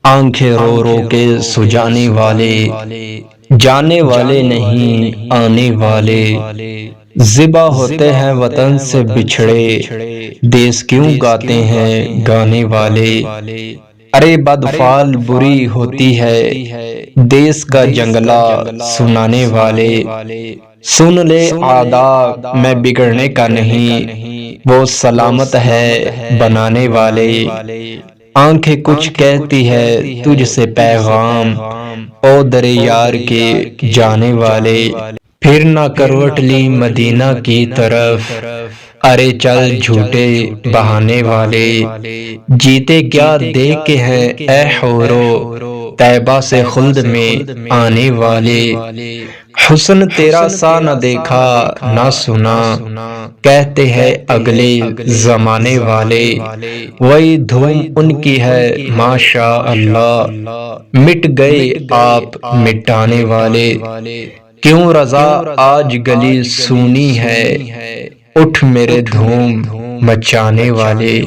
آنکھیں رو رو کے سجانے والے، جانے والے نہیں آنے والے، ذبح ہوتے ہیں وطن سے بچھڑے، دیس کیوں گاتے ہیں گانے والے۔ ارے بدفعل بری ہوتی ہے دیس کا جنگلہ سنانے والے، سن لے آداب میں بگڑنے کا نہیں، وہ سلامت ہے بنانے والے۔ آنکھیں کچھ کہتی ہے تجھ سے پیغام، او در یار کے جانے والے۔ پھر نہ کروٹ لی مدینہ کی طرف، ارے چل جھوٹے بہانے والے۔ جیتے کیا دیکھے ہیں اے حورو، طیبہ سے خلد میں آنے والے۔ حسن تیرا سا نہ دیکھا نہ سنا، کہتے ہیں اگلے زمانے والے۔ وہی دھوم ان کی ہے ماشاء اللہ، مٹ گئے آپ مٹانے والے۔ کیوں رضا آج گلی سونی ہے، اٹھ میرے دھوم مچانے والے۔